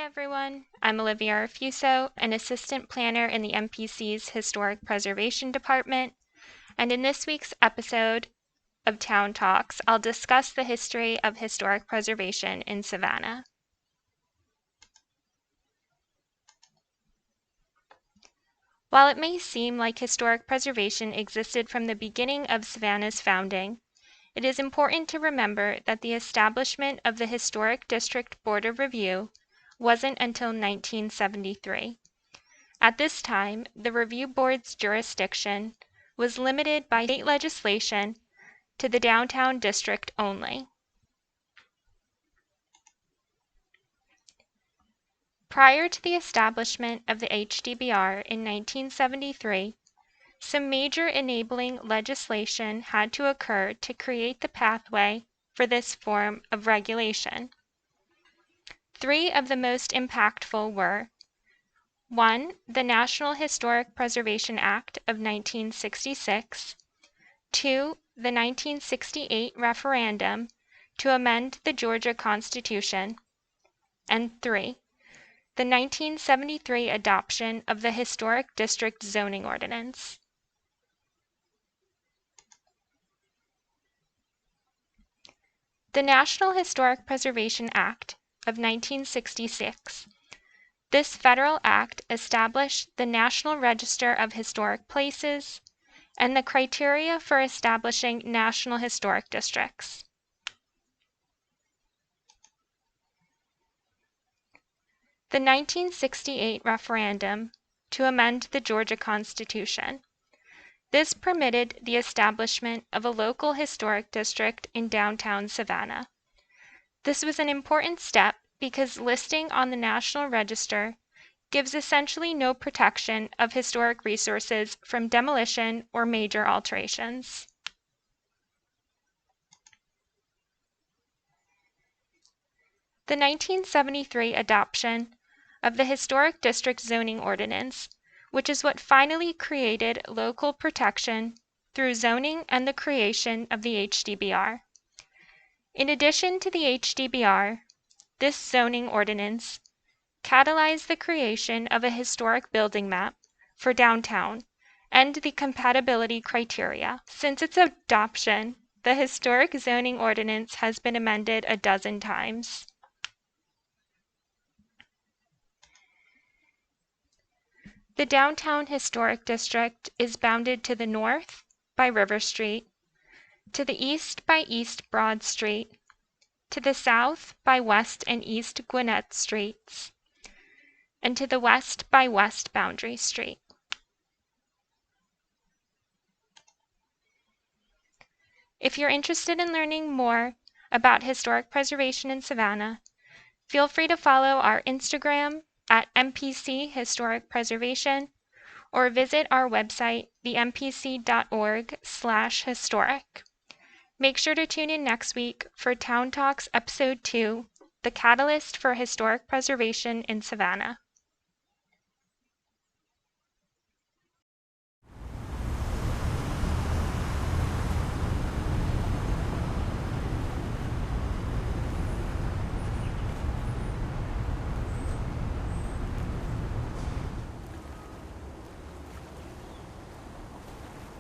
everyone, I'm Olivia Arfuso, an assistant planner in the MPC's Historic Preservation Department, and in this week's episode of Town Talks, I'll discuss the history of historic preservation in Savannah. While it may seem like historic preservation existed from the beginning of Savannah's founding, it is important to remember that the establishment of the Historic District Board of Review wasn't until 1973. At this time, the Review Board's jurisdiction was limited by state legislation to the downtown district only. Prior to the establishment of the HDBR in 1973, some major enabling legislation had to occur to create the pathway for this form of regulation. Three of the most impactful were 1. The National Historic Preservation Act of 1966, 2. The 1968 referendum to amend the Georgia Constitution, and 3. The 1973 adoption of the Historic District Zoning Ordinance. The National Historic Preservation Act of 1966. This federal act established the National Register of Historic Places and the criteria for establishing national historic districts. The 1968 referendum to amend the Georgia Constitution. This permitted the establishment of a local historic district in downtown Savannah. This was an important step because listing on the National Register gives essentially no protection of historic resources from demolition or major alterations. The 1973 adoption of the Historic District Zoning Ordinance, which is what finally created local protection through zoning and the creation of the HDBR. In addition to the HDBR, this zoning ordinance catalyzed the creation of a historic building map for downtown and the compatibility criteria. Since its adoption, the Historic Zoning Ordinance has been amended a dozen times. The Downtown Historic District is bounded to the north by River Street, to the east by East Broad Street, to the south by West and East Gwinnett Streets, and to the west by West Boundary Street. If you're interested in learning more about historic preservation in Savannah, feel free to follow our Instagram at MPC Historic Preservation or visit our website, thempc.org/historic. Make sure to tune in next week for Town Talks Episode 2, The Catalyst for Historic Preservation in Savannah.